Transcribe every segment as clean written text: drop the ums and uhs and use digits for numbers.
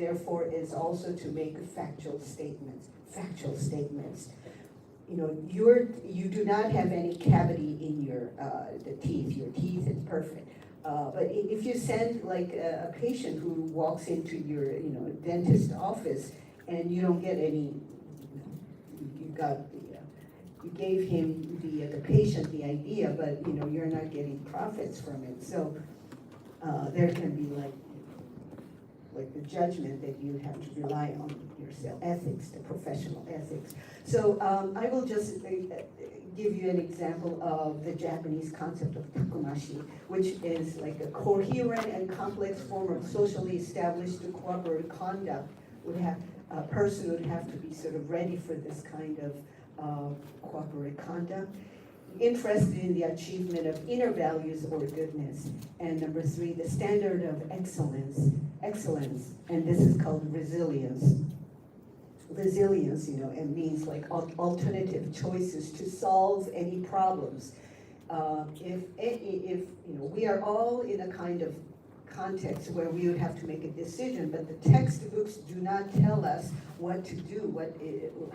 therefore, is also to make factual statements. Factual statements. You know, you do not have any cavity in your the teeth. Your teeth is perfect. But if you send like a patient who walks into your dentist office and you don't get any, you gave him the patient the idea, but you're not getting profits from it. So there can be like the judgment that you have to rely on yourself, ethics, the professional ethics. So I will just give you an example of the Japanese concept of takumashi, which is like a coherent and complex form of socially established cooperative conduct. A person would have to be sort of ready for this kind of cooperative conduct, interested in the achievement of inner values or goodness. And number 3, the standard of excellence, and this is called resilience. Resilience, it means like alternative choices to solve any problems. If we are all in a kind of context where we would have to make a decision, but the textbooks do not tell us what to do,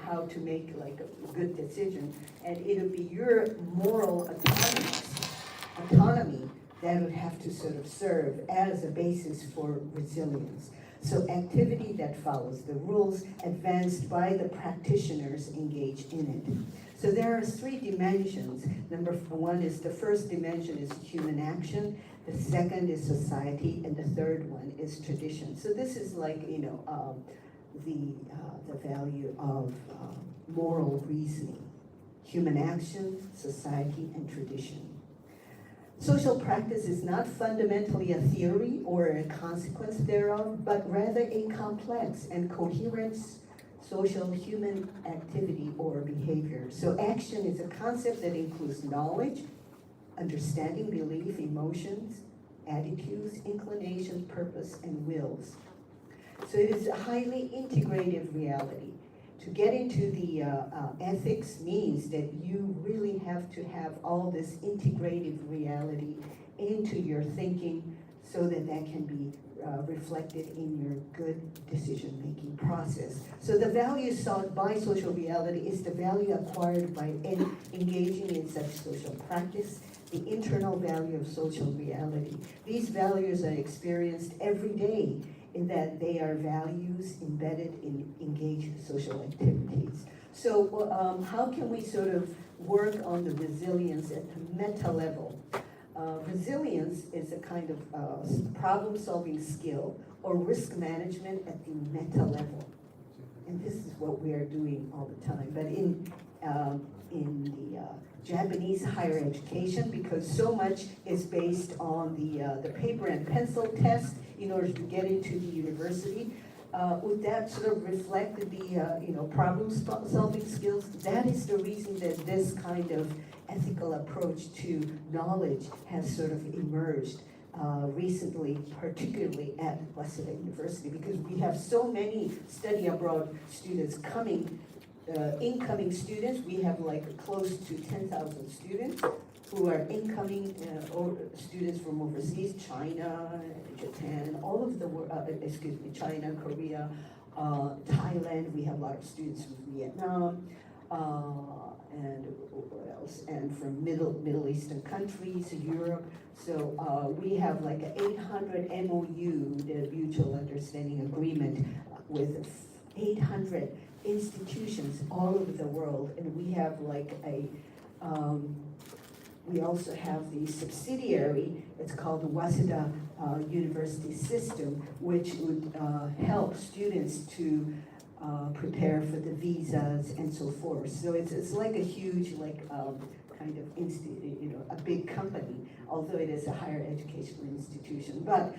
how to make like a good decision, and it'll be your moral autonomy that would have to sort of serve as a basis for resilience. So activity that follows the rules advanced by the practitioners engaged in it. So there are 3 dimensions. Number 1 is the first dimension is human action, the second is society, and the third one is tradition. So this is like the value of moral reasoning: human action, society, and tradition. Social practice is not fundamentally a theory or a consequence thereof, but rather a complex and coherent social human activity or behavior. So action is a concept that includes knowledge, understanding, belief, emotions, attitudes, inclinations, purpose, and wills. So it is a highly integrative reality. To get into the ethics means that you really have to have all this integrative reality into your thinking so that can be reflected in your good decision-making process. So the value sought by social reality is the value acquired by engaging in such social practice, the internal value of social reality. These values are experienced every day in that they are values embedded in engaged social activities. So how can we sort of work on the resilience at the meta level? Resilience is a kind of problem-solving skill or risk management at the meta level. And this is what we are doing all the time. But in the Japanese higher education, because so much is based on the paper and pencil test in order to get into the university, would that sort of reflect the problem-solving skills? That is the reason that this kind of ethical approach to knowledge has sort of emerged recently, particularly at Waseda University, because we have so many study abroad students coming, incoming students. We have like close to 10,000 students who are incoming or students from overseas, China, Japan, all of the world, China, Korea, Thailand. We have a lot of students from Vietnam, and what else? And from Middle Eastern countries, Europe. So we have like an 800 MOU, the Mutual Understanding Agreement, with 800 institutions all over the world, and we have like we also have the subsidiary, it's called the Waseda University System, which would help students to prepare for the visas and so forth. So it's like a huge kind of a big company, although it is a higher educational institution. But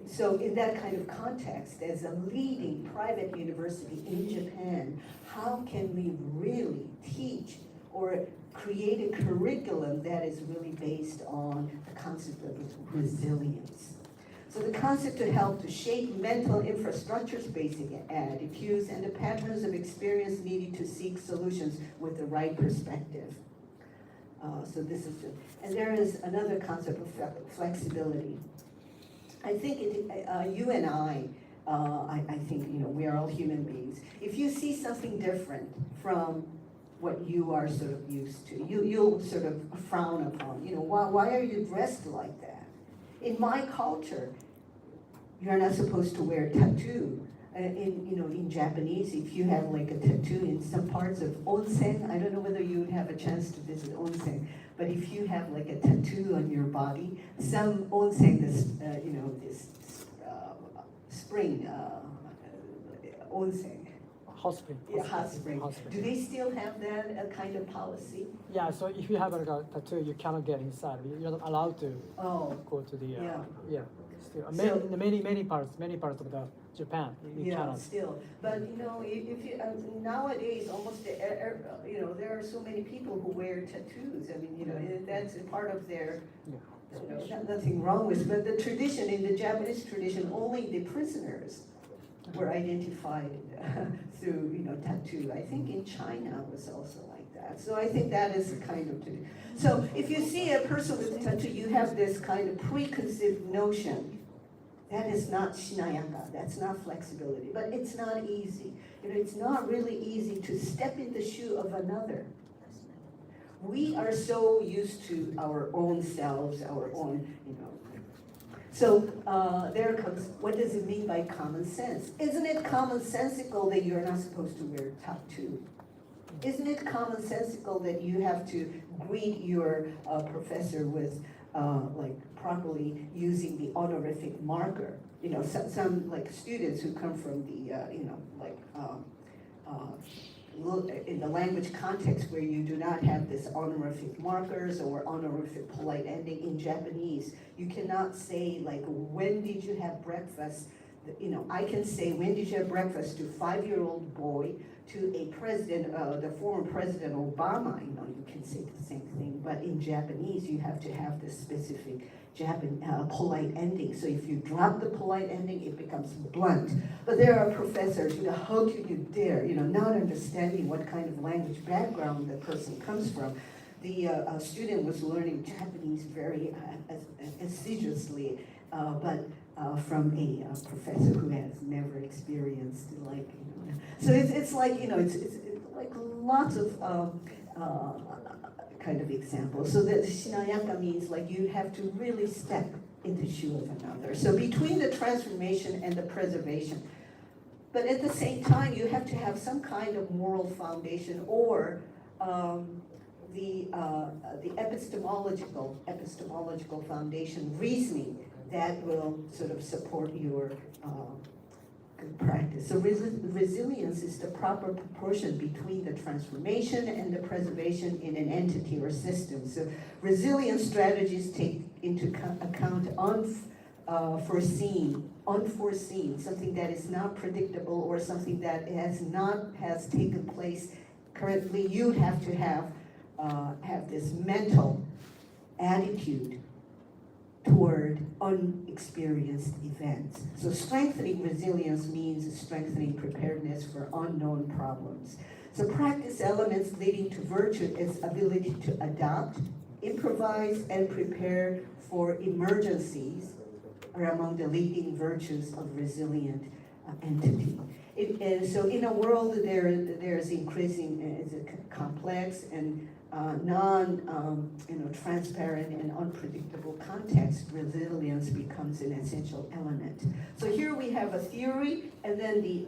so in that kind of context, as a leading private university in Japan, how can we really teach or create a curriculum that is really based on the concept of resilience? So the concept to help to shape mental infrastructures, basic attitudes, and the patterns of experience needed to seek solutions with the right perspective. So this is, and there is another concept of flexibility. I think you and I think, we are all human beings. If you see something different from what you are sort of used to, you'll sort of frown upon, why are you dressed like that? In my culture, you're not supposed to wear a tattoo. In Japanese, if you have like a tattoo in some parts of onsen, I don't know whether you would have a chance to visit onsen, but if you have like a tattoo on your body, some onsen, this spring, onsen. Hot spring. Yeah, hot spring. Do they still have that kind of policy? Yeah, so if you have like a tattoo, you cannot get inside. You're not allowed to go to the, yeah. Still. So, many parts of the Japan, you cannot. Still. But, if you, nowadays, almost, there are so many people who wear tattoos. I mean, that's a part of their, nothing wrong with, but the tradition, in the Japanese tradition, only the prisoners were identified through, tattoo. I think in China was also like that. So I think that is kind of tradition. So if you see a person with a tattoo, you have this kind of preconceived notion. That is not shinayaka, that's not flexibility, but it's not easy. It's not really easy to step in the shoe of another. We are so used to our own selves, our own, So there comes, what does it mean by common sense? Isn't it commonsensical that you're not supposed to wear a tattoo? Isn't it commonsensical that you have to greet your professor with properly using the honorific marker? Some like students who come from the, in the language context where you do not have this honorific markers or honorific polite ending in Japanese, you cannot say like, when did you have breakfast? I can say, when did you have breakfast to a 5-year-old boy, to a president, the former President Obama, you can say the same thing, but in Japanese, you have to have this specific polite ending. So if you drop the polite ending, it becomes blunt. But there are professors, how can you dare, not understanding what kind of language background the person comes from. The student was learning Japanese very assiduously, but from a professor who has never experienced so it's like it's like lots of kind of examples. So that shinayaka means like you have to really step in the shoe of another. So between the transformation and the preservation, but at the same time you have to have some kind of moral foundation or the epistemological foundation, reasoning that will sort of support your good practice. So resilience is the proper proportion between the transformation and the preservation in an entity or system. So resilient strategies take into account unforeseen, something that is not predictable or something that has taken place currently. You'd have to have this mental attitude toward unexperienced events. So strengthening resilience means strengthening preparedness for unknown problems. So practice elements leading to virtue is ability to adapt, improvise, and prepare for emergencies are among the leading virtues of resilient entity. So in a world there's increasing complex and transparent and unpredictable context, resilience becomes an essential element. So here we have a theory and then the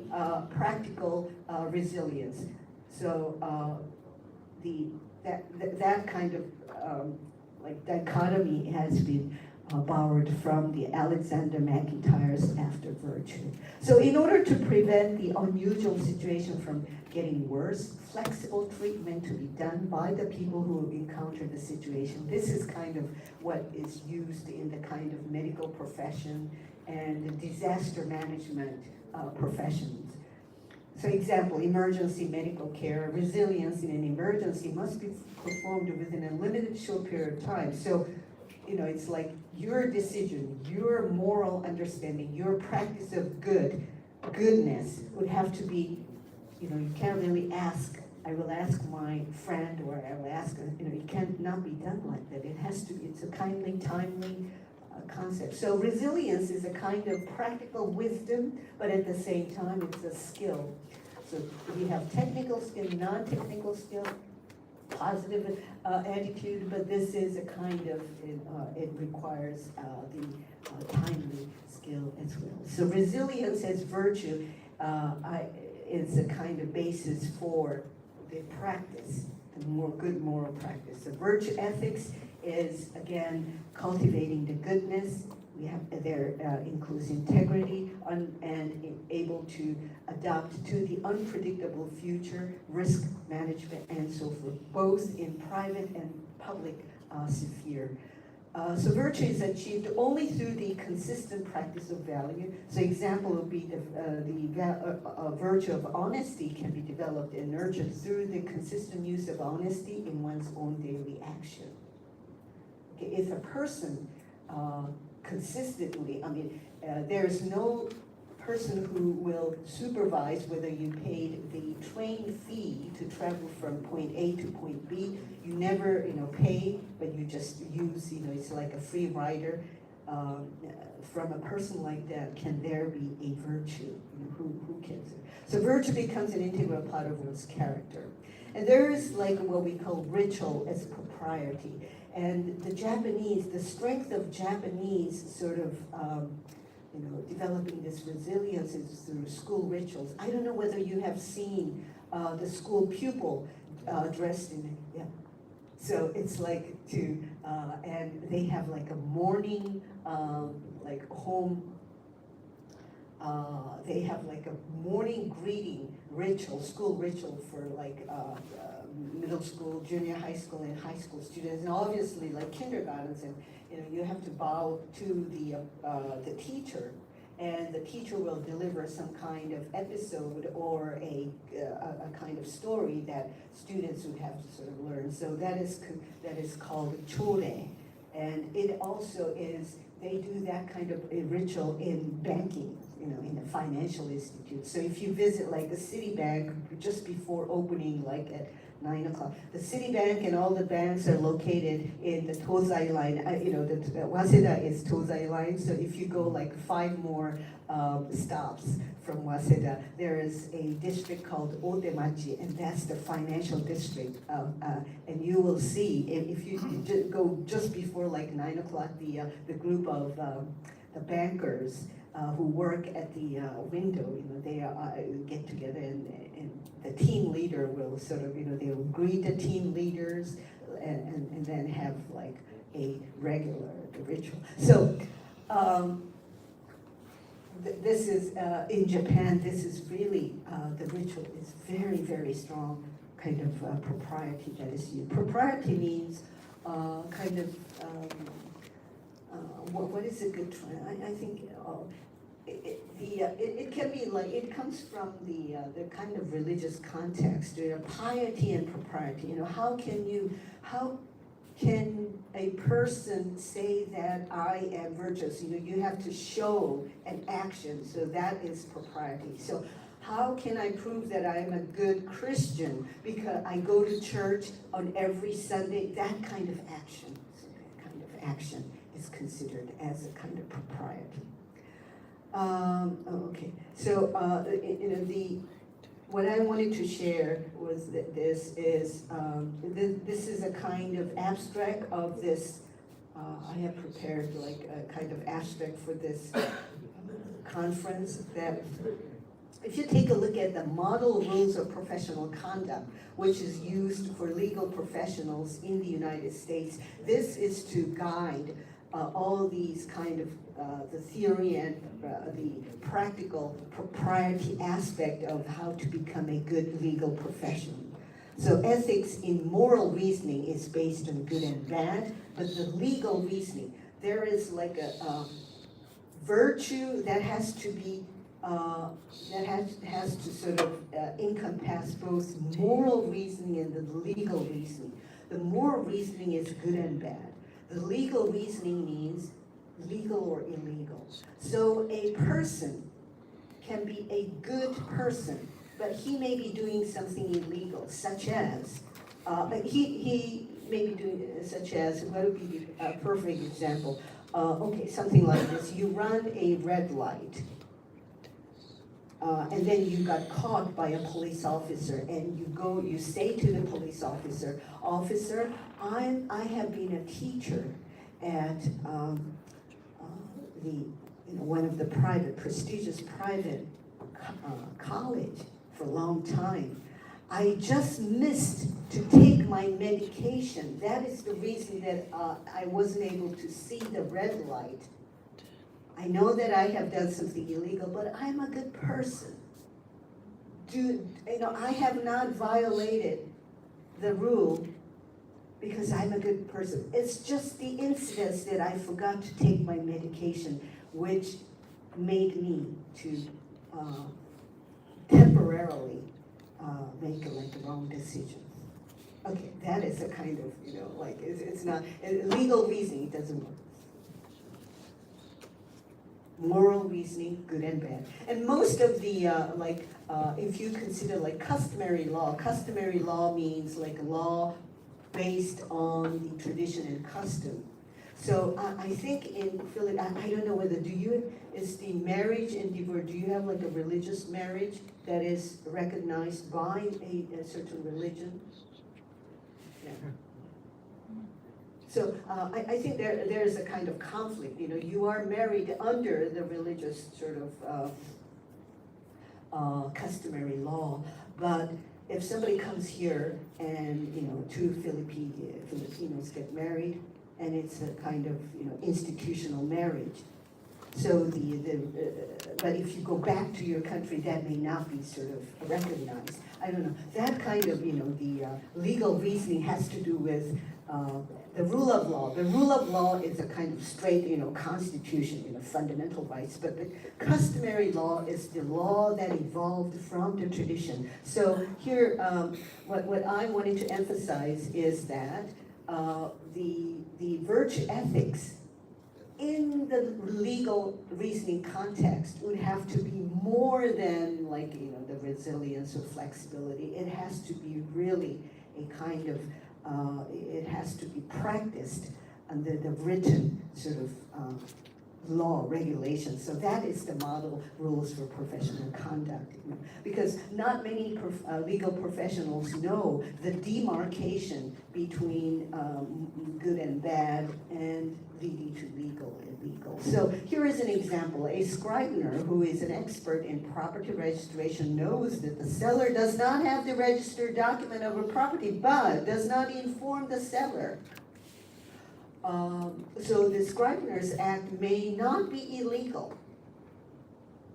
practical resilience. So that kind of dichotomy has been borrowed from the Alexander McIntyre's After Virtue. So in order to prevent the unusual situation from getting worse, flexible treatment to be done by the people who encounter the situation. This is kind of what is used in the kind of medical profession and the disaster management professions. So example, emergency medical care, resilience in an emergency must be performed within a limited short period of time. So, it's like your decision, your moral understanding, your practice of goodness would have to be, you can't really ask, I will ask my friend or I will ask, it can't not be done like that. It has to, it's a kindly, timely, concept. So resilience is a kind of practical wisdom, but at the same time, it's a skill. So we have technical skill, non-technical skill, positive attitude, but this is a kind of, it requires the timely skill as well. So resilience as virtue is a kind of basis for the practice, the more good moral practice. So virtue ethics is, again, cultivating the goodness. We have there includes integrity and able to adapt to the unpredictable future, risk management, and so forth, both in private and public sphere. So virtue is achieved only through the consistent practice of value. So example would be the virtue of honesty can be developed and nurtured through the consistent use of honesty in one's own daily action. Okay, if a person consistently, there is no person who will supervise whether you paid the train fee to travel from point A to point B. You never, pay, but you just use, it's like a free rider. From a person like that, can there be a virtue? Who can? So virtue becomes an integral part of one's character. And there is like what we call ritual as propriety. And the strength of Japanese sort of, developing this resilience is through school rituals. I don't know whether you have seen the school pupil dressed in, yeah. So it's like and they have like a morning, like home, they have like a morning greeting ritual, school ritual for like middle school, junior high school, and high school students, and obviously like kindergartens, and you have to bow to the teacher, and the teacher will deliver some kind of episode or a kind of story that students would have to sort of learn. So that is called chore, and it also is, they do that kind of a ritual in banking, in a financial institute. So if you visit like a Citibank just before opening, like at 9 o'clock. The Citibank and all the banks are located in the Tozai line. The Waseda is Tozai line. So if you go like 5 more stops from Waseda, there is a district called Odemachi, and that's the financial district. And you will see, if you go just before like 9 o'clock, the group of the bankers who work at the window, they get together, and the team leader will sort of, they will greet the team leaders and then have like a regular ritual. So this is, in Japan, this is really, the ritual is very, very strong kind of propriety that is used. Propriety means kind of, what is a good trend? I think it can be like, it comes from the kind of religious context, piety and propriety. How can a person say that I am virtuous? You have to show an action, so that is propriety. So how can I prove that I am a good Christian? Because I go to church on every Sunday. That kind of action, is considered as a kind of propriety. Okay, so what I wanted to share was that this is a kind of abstract of this. I have prepared like a kind of abstract for this conference, that if you take a look at the model rules of professional conduct, which is used for legal professionals in the United States, this is to guide all these kind of the theory and the practical propriety aspect of how to become a good legal professional. So ethics in moral reasoning is based on good and bad, but the legal reasoning, there is like a virtue that has to be that has to sort of encompass both moral reasoning and the legal reasoning. The moral reasoning is good and bad. The legal reasoning means legal or illegal. So a person can be a good person, but he may be doing something illegal, such as, he may be doing, such as, what would be a perfect example? okay, something like this. You run a red light, and then you got caught by a police officer, and you say to the police officer, "Officer, I have been a teacher at one of the prestigious private college for a long time. I just missed to take my medication. That is the reason that I wasn't able to see the red light. I know that I have done something illegal, but I'm a good person. I have not violated the rule because I'm a good person. It's just the incidents that I forgot to take my medication, which made me to temporarily make a wrong decision." Okay, that is a kind of, it's not, legal reasoning doesn't work. Moral reasoning, good and bad. And most of the, if you consider like customary law means like law based on the tradition and custom. So I think in Philly, I don't know whether, is the marriage and divorce, do you have like a religious marriage that is recognized by a certain religion? Yeah. So I think there's a kind of conflict. You are married under the religious sort of customary law, but if somebody comes here and two Filipinos get married, and it's a kind of institutional marriage. So but if you go back to your country, that may not be sort of recognized. I don't know. That kind of the legal reasoning has to do with the rule of law. The rule of law is a kind of straight constitution, fundamental rights. But the customary law is the law that evolved from the tradition. So here, what I wanted to emphasize is that the virtue ethics in the legal reasoning context would have to be more than the resilience or flexibility. It has to be really a kind of, it has to be practiced under the written sort of law regulations. So that is the model rules for professional conduct. Because not many legal professionals know the demarcation between good and bad and leading to legal and illegal. So here is an example. A scrivener who is an expert in property registration knows that the seller does not have the registered document of a property, but does not inform the seller. So the Scrivener's Act may not be illegal.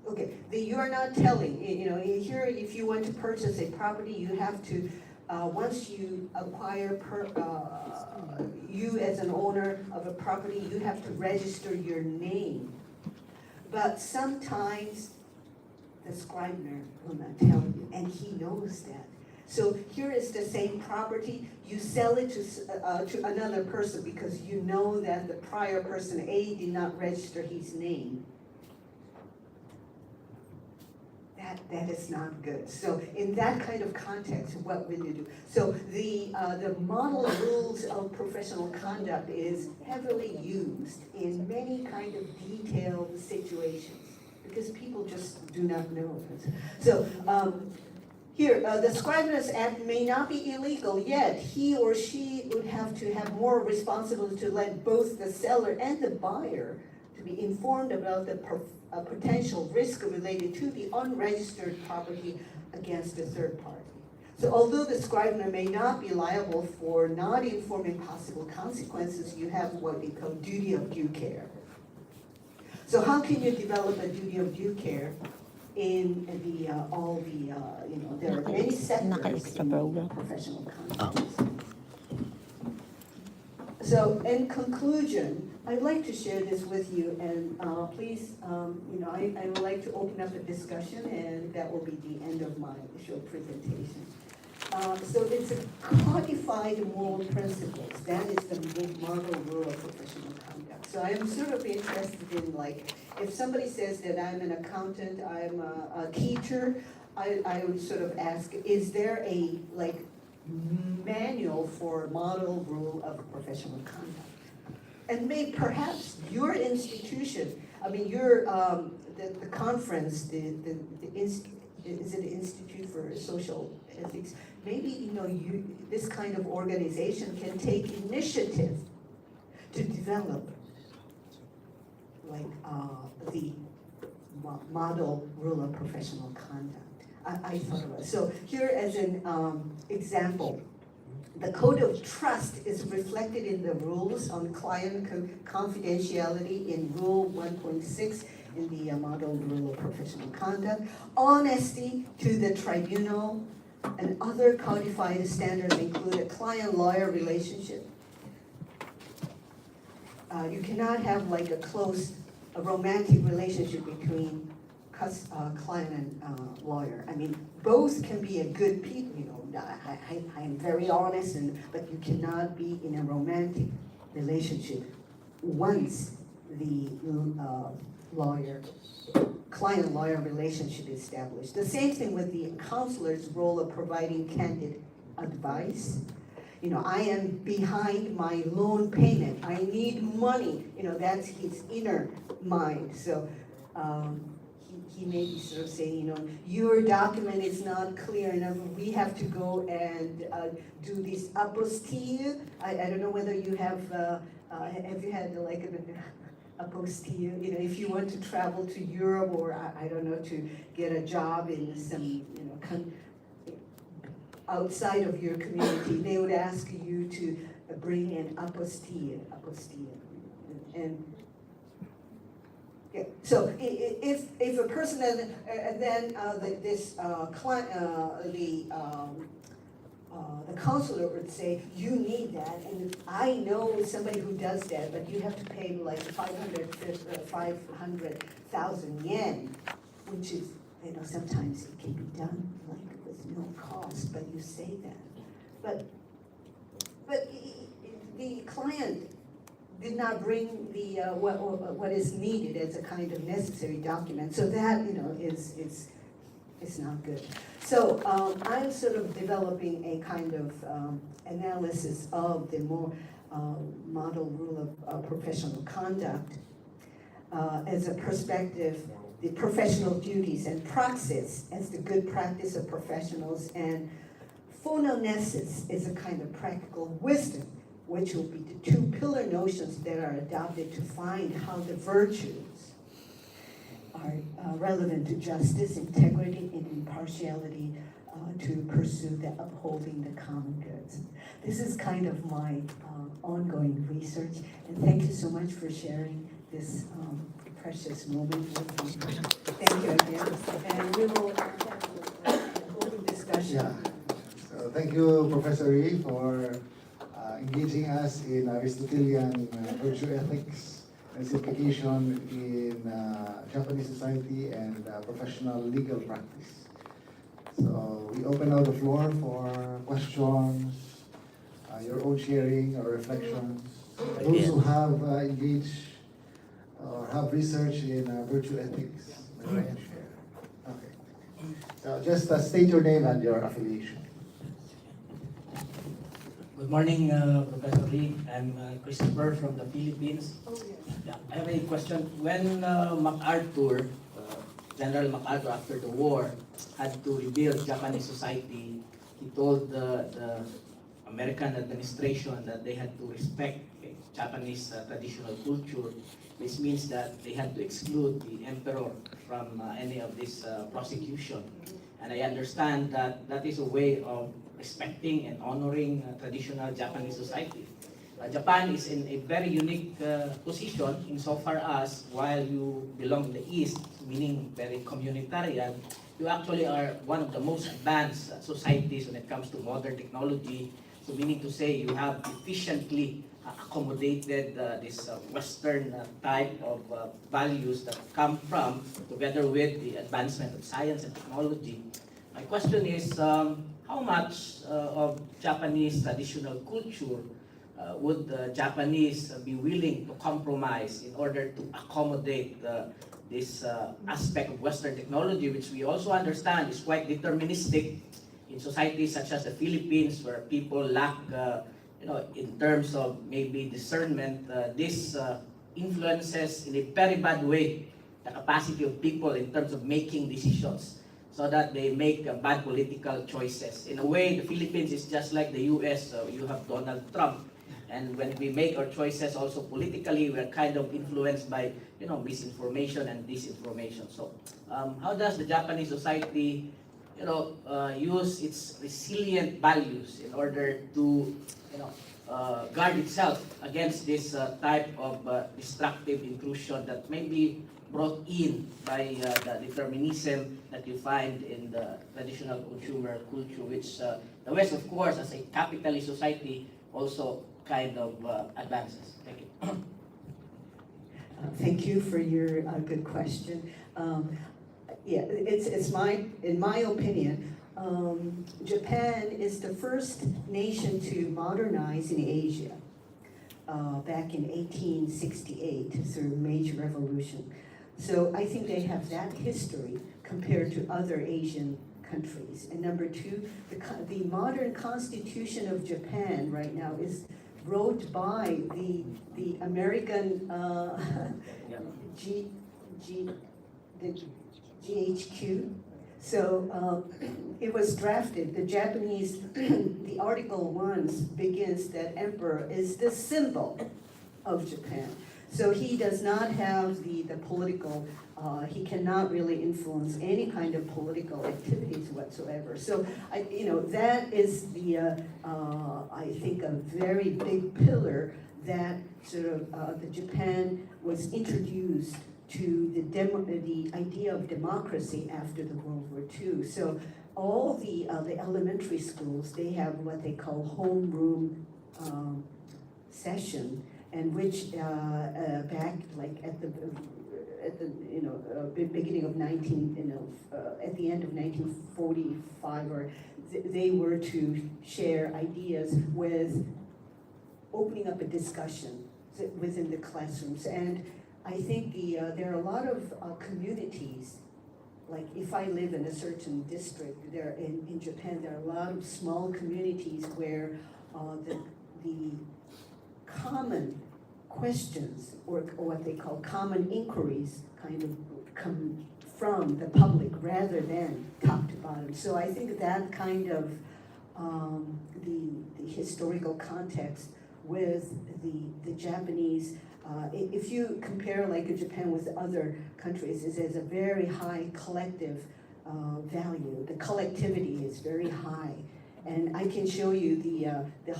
Okay, you are not telling, here if you want to purchase a property, you have to, once you acquire, you as an owner of a property, you have to register your name. But sometimes the Scrivener will not tell you, and he knows that. So here is the same property, you sell it to another person because you know that the prior person A did not register his name. That is not good. So in that kind of context, what will you do? So the model rules of professional conduct is heavily used in many kind of detailed situations because people just do not know. So here, the Scrivener's Act may not be illegal, yet he or she would have to have more responsibility to let both the seller and the buyer to be informed about the potential risk related to the unregistered property against a third party. So although the Scrivener may not be liable for not informing possible consequences, you have what they call duty of due care. So how can you develop a duty of due care in there are many sectors in professional context. So in conclusion, I'd like to share this with you, and please, I would like to open up a discussion, and that will be the end of my short presentation. So it's a codified moral principles. That is the model rule of professional conduct. So I'm sort of interested in if somebody says that I'm an accountant, I'm a teacher, I would sort of ask, is there a manual for model rule of professional conduct? And perhaps your institution, I mean, your, the conference, is it the Institute for Social Ethics? Maybe, this kind of organization can take initiative to develop like the model rule of professional conduct. I thought of it. So here as an example, the code of trust is reflected in the rules on client confidentiality in Rule 1.6 in the model rule of professional conduct. Honesty to the tribunal and other codified standards include a client-lawyer relationship. You cannot have like a romantic relationship between client and lawyer. I mean, both can be a good people, I am very honest, but you cannot be in a romantic relationship once the client-lawyer relationship is established. The same thing with the counselor's role of providing candid advice. I am behind my loan payment. I need money. That's his inner mind. So he may be sort of saying, your document is not clear enough. We have to go and do this apostille. I don't know whether you have you had like an apostille? If you want to travel to Europe or I don't know, to get a job in some, outside of your community, they would ask you to bring an apostille. And yeah, so if a person the counselor would say, you need that, and I know somebody who does that, but you have to pay like 500,000 yen, which is, sometimes it can be done like with no cost, but you say that. But the client did not bring the what is needed as a kind of necessary document, so that it's not good. So I'm sort of developing a kind of analysis of the more model rule of professional conduct as a perspective, the professional duties and praxis as the good practice of professionals, and phononesis is a kind of practical wisdom, which will be the two pillar notions that are adopted to find how the virtues are relevant to justice, integrity, and impartiality to pursue the upholding the common goods. This is kind of my ongoing research, and thank you so much for sharing this precious moment with me. Thank you again, and we will have an open discussion. Yeah. So thank you, Professor Lee, for engaging us in Aristotelian virtue ethics and its implication in Japanese society and professional legal practice. So we open now the floor for questions, your own sharing or reflections. Those who have engaged or have research in virtue ethics, may I share? Okay. So just state your name and your affiliation. Good morning, Professor Lee. I'm Christopher from the Philippines. Yeah, I have a question. When MacArthur, General MacArthur, after the war, had to rebuild Japanese society, he told the American administration that they had to respect Japanese traditional culture. This means that they had to exclude the emperor from any of this prosecution. And I understand that that is a way of respecting and honoring traditional Japanese society. Japan is in a very unique position insofar as while you belong in the East, meaning very communitarian, you actually are one of the most advanced societies when it comes to modern technology. So meaning to say you have efficiently accommodated this Western type of values that come from, together with the advancement of science and technology. My question is, how much of Japanese traditional culture would the Japanese be willing to compromise in order to accommodate this aspect of Western technology, which we also understand is quite deterministic in societies such as the Philippines, where people lack in terms of maybe discernment, this influences in a very bad way the capacity of people in terms of making decisions so that they make bad political choices. In a way, the Philippines is just like the US. So you have Donald Trump. And when we make our choices also politically, we're kind of influenced by misinformation and disinformation. So how does the Japanese society use its resilient values in order to guard itself against this type of destructive intrusion that may be brought in by the determinism that you find in the traditional consumer culture, which the West, of course, as a capitalist society, also kind of advances. Thank you. Thank you for your good question. Yeah, in my opinion, Japan is the first nation to modernize in Asia back in 1868 through a major revolution. So I think they have that history compared to other Asian countries. And number two, the modern constitution of Japan right now is wrote by the American GHQ. So it was drafted. The Japanese, the Article 1 begins that emperor is the symbol of Japan. So he does not have the political, he cannot really influence any kind of political activities whatsoever. So, that is I think a very big pillar that sort of the Japan was introduced to the idea of democracy after the World War II. So all the elementary schools, they have what they call homeroom session, and which back like at the beginning of at the end of 1945, or they were to share ideas with opening up a discussion within the classrooms. And I think there are a lot of communities, like if I live in a certain district, there in Japan, there are a lot of small communities where the common questions, or what they call common inquiries, kind of come from the public rather than top to bottom. So I think that kind of the historical context with the Japanese, if you compare like Japan with other countries, it has a very high collective value. The collectivity is very high. And I can show you the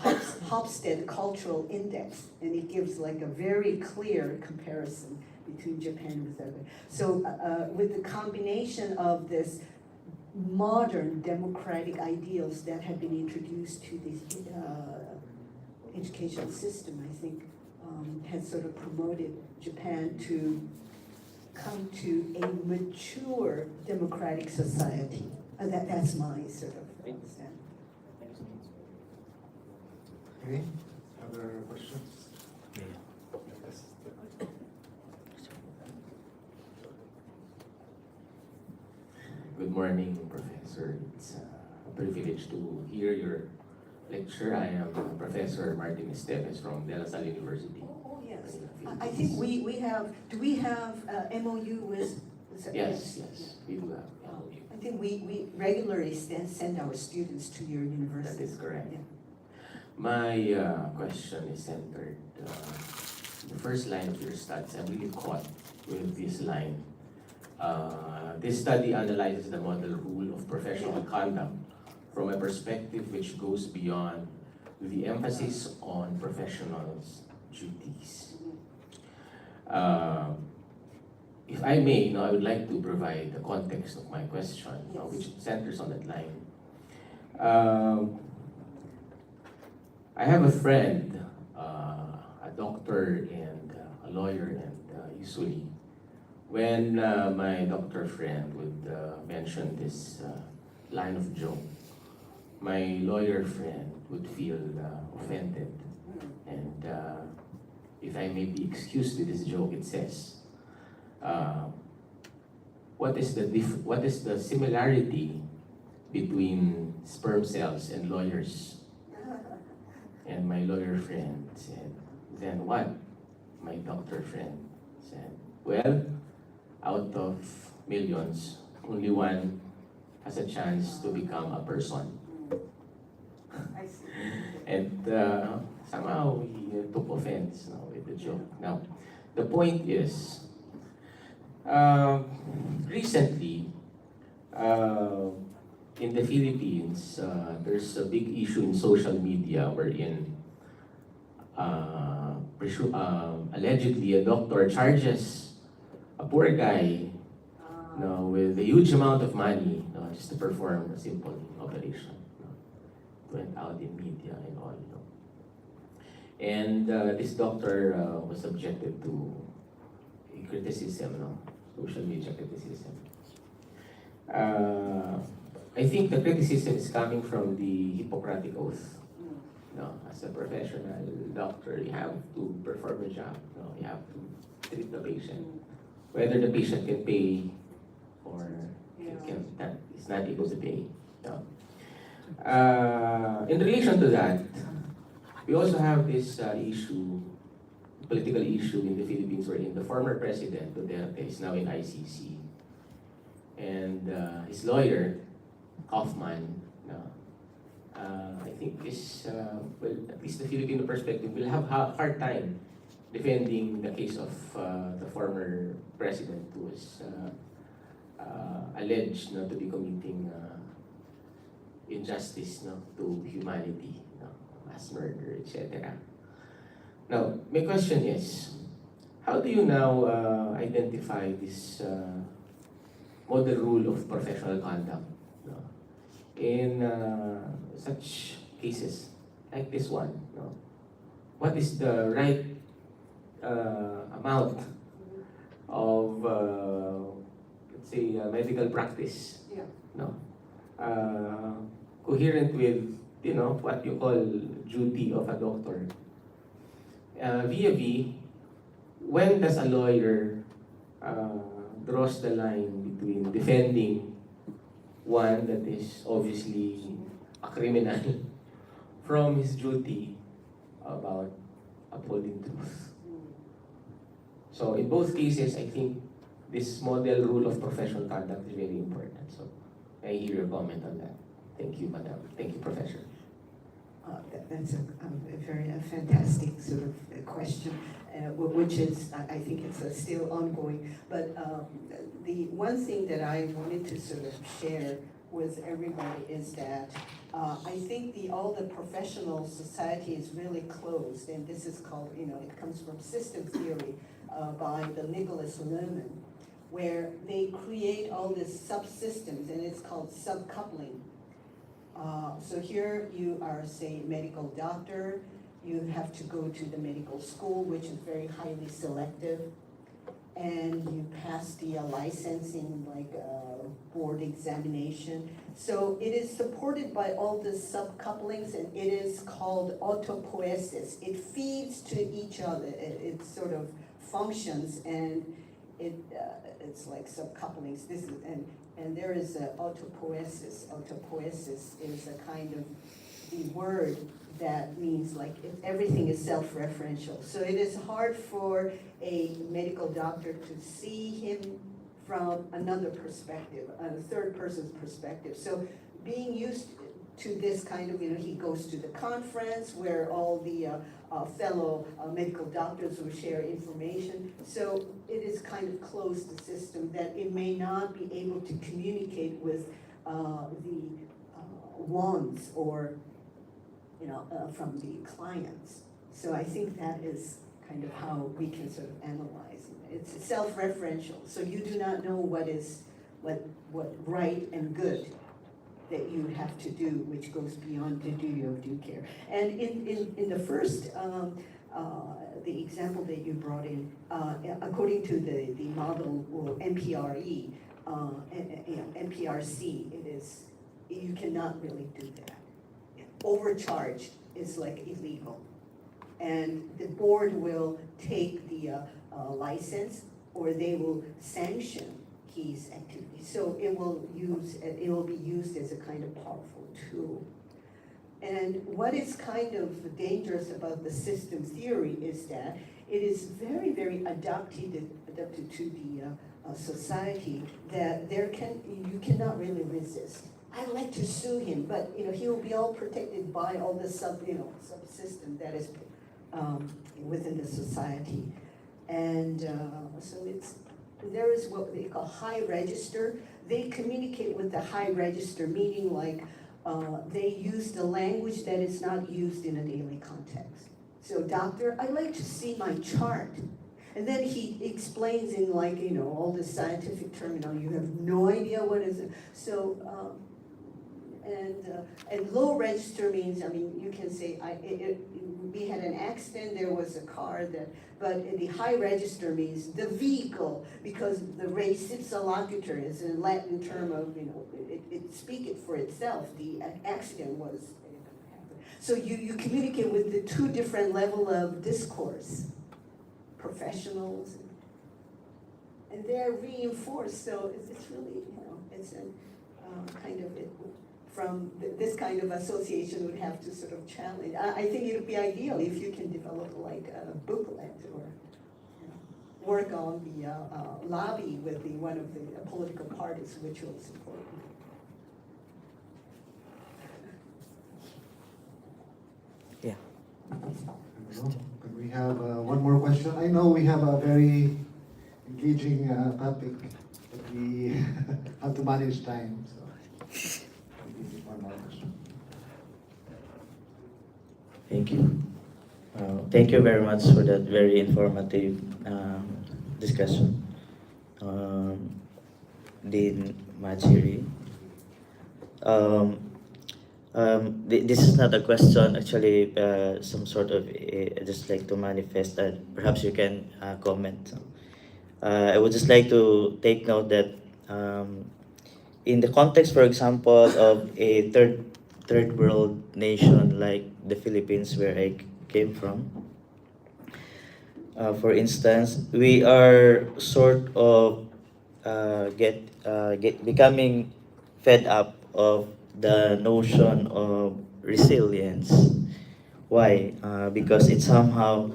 Hofstede Cultural Index, and it gives like a very clear comparison between Japan and other. So with the combination of this modern democratic ideals that have been introduced to the educational system, I think has sort of promoted Japan to come to a mature democratic society. That's my sort of understanding. Okay, other questions? Good morning, Professor. It's a privilege to hear your lecture. I am Professor Martin Esteves from De La Salle University. Oh, yes. I think we have, do we have MOU with? Yes, we do have. I think we regularly send our students to your university. That is correct. Yeah. My question is centered, the first line of your studies. I'm really caught with this line. This study analyzes the model rule of professional conduct from a perspective which goes beyond the emphasis on professionals' duties. If I may, I would like to provide the context of my question, which centers on that line. I have a friend, a doctor and a lawyer, and usually when my doctor friend would mention this line of joke, my lawyer friend would feel offended. And if I may be excused with this joke, it says, what is the similarity between sperm cells and lawyers? And my lawyer friend said, then what? My doctor friend said, well, out of millions, only one has a chance to become a person. I see. And somehow he took offense with the joke. Now, the point is, recently, in the Philippines, there's a big issue in social media wherein allegedly a doctor charges a poor guy with a huge amount of money just to perform a simple operation. Went out in media and all. And this doctor was subjected to a criticism, social media criticism. I think the criticism is coming from the Hippocratic Oath. As a professional doctor, you have to perform a job. You have to treat the patient, whether the patient can pay or is not able to pay. In relation to that, we also have this political issue in the Philippines, wherein the former president Duterte is now in ICC, and his lawyer Kaufman, I think is at least the Filipino perspective will have a hard time defending the case of the former president who was alleged to be committing injustice to humanity, mass murder, etc. Now, my question is, how do you now identify this model rule of professional conduct in such cases like this one? What is the right amount of, let's say, medical practice? Coherent with, what you call duty of a doctor. Vis-a-vis, when does a lawyer draws the line between defending one that is obviously a criminal from his duty about upholding truth? So in both cases, I think this model rule of professional conduct is very important. So I hear your comment on that. Thank you, Madam. Thank you, Professor. That's a very fantastic sort of question, which is, I think it's still ongoing. But the one thing that I wanted to sort of share with everybody is that I think all the professional society is really closed, and this is called, it comes from system theory by the Nicholas Lerman, where they create all these subsystems, and it's called subcoupling. So here you are, say, medical doctor, you have to go to the medical school, which is very highly selective, and you pass the licensing, like board examination. So it is supported by all the subcouplings, and it is called autopoiesis. It feeds to each other, it sort of functions, and it's like subcouplings. This is, and there is autopoiesis. Autopoiesis is a kind of the word that means like everything is self-referential. So it is hard for a medical doctor to see him from another perspective, a third person's perspective. So being used to this kind of, he goes to the conference where all the fellow medical doctors will share information. So it is kind of closed the system that it may not be able to communicate with the ones or from the clients. So I think that is kind of how we can sort of analyze it. It's self-referential, so you do not know what is what right and good that you have to do, which goes beyond the duty of due care. And in the first, the example that you brought in, according to the model or MPRE, MPRC, it is, you cannot really do that. Overcharge is like illegal. And the board will take the license, or they will sanction his activities. So it will be used as a kind of powerful tool. And what is kind of dangerous about the system theory is that it is very, very adapted to the society, that you cannot really resist. I'd like to sue him, but he will be all protected by all the subsystem that is within the society. And so there is what they call high register. They communicate with the high register, meaning like they use the language that is not used in a daily context. So, doctor, I'd like to see my chart. And then he explains in all the scientific terminology. You have no idea what is it. So, and low register means, you can say, we had an accident, there was a car but the high register means the vehicle, because the res ipsa loquitur is a Latin term of, it speaketh for itself, the accident was. So you communicate with the two different level of discourse, professionals, and they're reinforced, so it's really, it's a kind of it. From this kind of association would have to sort of challenge. I think it would be ideal if you can develop like a booklet or work on the lobby with one of the political parties which will support you. Could we have one more question? I know we have a very engaging topic, but we have to manage time. So. One more question. Thank you. Thank you very much for that very informative discussion. Dean Machiri. This is not a question, actually, some sort of, just like to manifest that perhaps you can comment. I would just like to take note that in the context, for example, of a third world nation like the Philippines, where I came from, for instance, we are sort of becoming fed up of the notion of resilience. Why? Because it somehow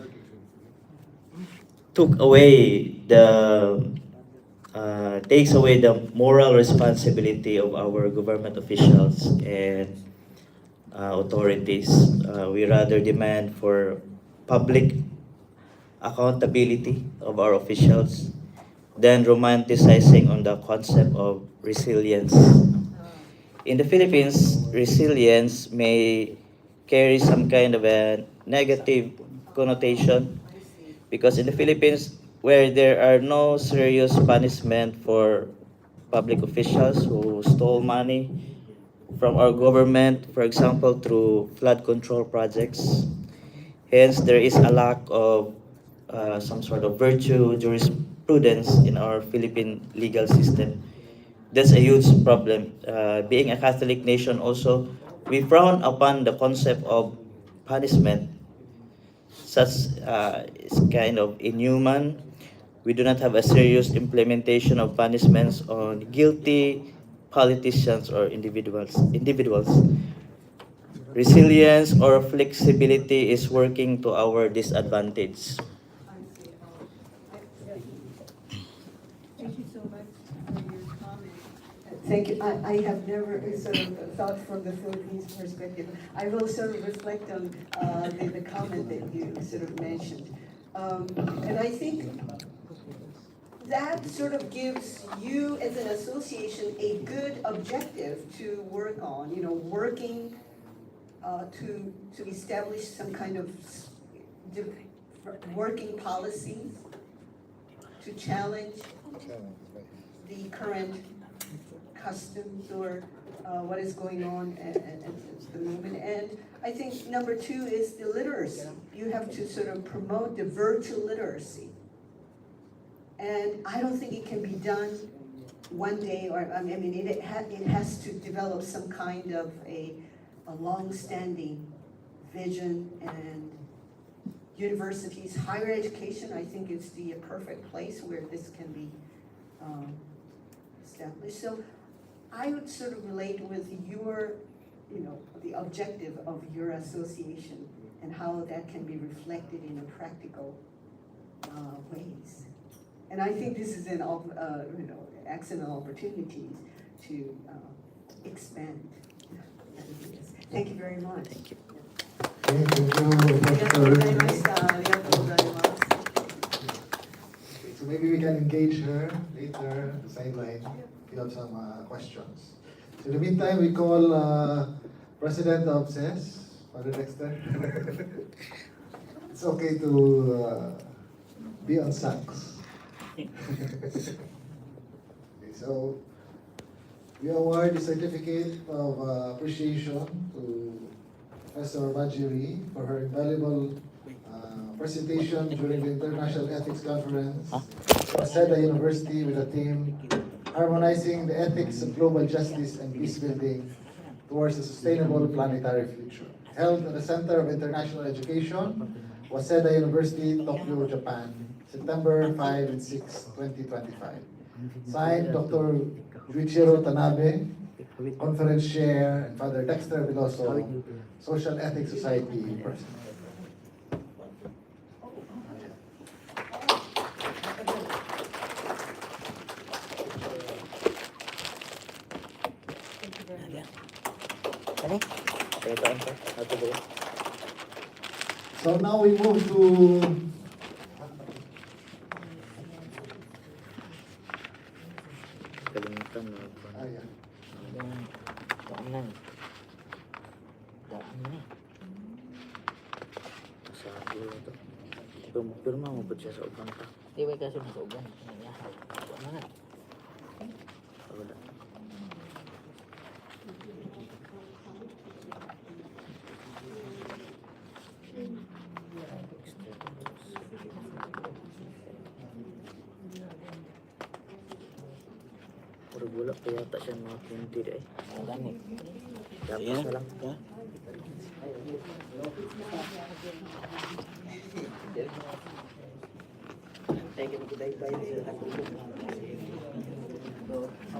takes away the moral responsibility of our government officials and authorities. We rather demand for public accountability of our officials than romanticizing on the concept of resilience. In the Philippines, resilience may carry some kind of a negative connotation, because in the Philippines, where there are no serious punishment for public officials who stole money from our government, for example, through flood control projects, hence there is a lack of some sort of virtue jurisprudence in our Philippine legal system. That's a huge problem. Being a Catholic nation also, we frown upon the concept of punishment. Such is kind of inhuman. We do not have a serious implementation of punishments on guilty politicians or individuals. Resilience or flexibility is working to our disadvantage. Thank you so much for your comment. Thank you. I have never sort of thought from the Philippines perspective. I will sort of reflect on the comment that you sort of mentioned. And I think that sort of gives you as an association a good objective to work on, working to establish some kind of working policies to challenge the current customs or what is going on at the moment. And I think number two is the literacy. You have to sort of promote the virtual literacy. And I don't think it can be done one day, or it has to develop some kind of a long-standing vision, and universities, higher education, I think is the perfect place where this can be established. So I would sort of relate with your the objective of your association and how that can be reflected in a practical ways. And I think this is an excellent opportunity to expand ideas. Thank you very much. Thank you, ありがとうございました。ありがとうございます。So maybe we can engage her later at the sideline if you have some questions. So in the meantime, we call President of CES, Father Dexter. It's okay to be on sax. Okay, so we award the certificate of appreciation to Professor Bajiri for her invaluable presentation during the International Ethics Conference at Waseda University with the theme Harmonizing the Ethics of Global Justice and Peace Building Towards a Sustainable Planetary Future, held at the Center of International Education, Waseda University, Tokyo, Japan, September 5 and 6, 2025. Signed, Dr. Yuichiro Tanabe, Conference Chair, and Father Dexter Veloso, Social Ethics Society President. So now we move to Kalimutan mo. yeah. Daanan. Daanan eh. Sa dulo to. Pirma mo po siya sa uban ka. Di ba kasi sa uban? Nangyahal. Wala na. Wala. Puro bulak pa yata siya mga 20 deh. Ganit. Dapat sa lang. Ya.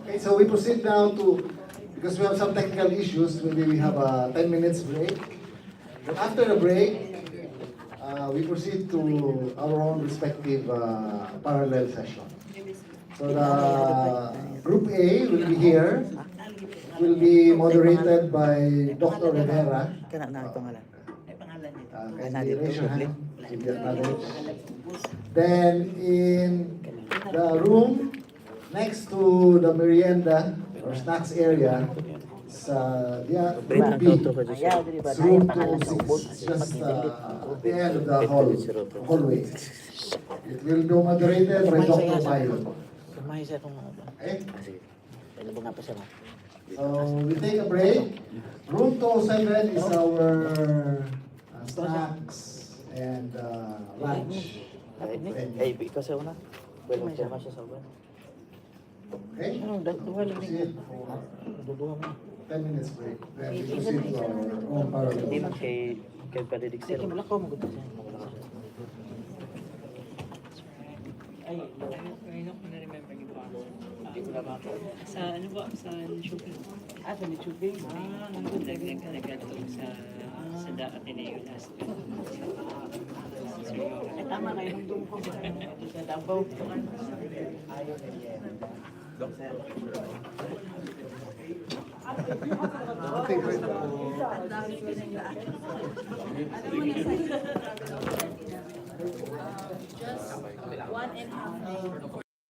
Okay, so we proceed now to, because we have some technical issues, maybe we have a 10 minutes break. But after the break, we proceed to our own respective parallel session. So the Group A will be here, will be moderated by Dr. Rivera. Kana na ang pangalan. Can you raise your hand? You get knowledge. Then in the room next to the merienda or snacks area, Group B, it's room 206, just at the end of the hallway. It will be moderated by Dr. Mayo. Kumain sa itong mga. Okay? Sige. Pwede ba nga pa siya? So we take a break. Room 207 is our snacks and lunch. Ay, ikaw sa una. Pwede mo siya sa uban. Okay? Duha lang Proceed niya. for Duha mo. 10 minutes break. Then we proceed to our own parallel. Hindi man kay Padre Dixer. Sige, wala ko magunta siya. Ay, ngayon ko na-remember yung pa. Hindi ko na ba? Sa ano ba? Sa Nechubing. Sa Nechubing? Nandun. Nag-atong sa Ateneo last year. Ay, tama kayo nung doon ko. Sa Davao. Okay, great. Just 1.5 hours.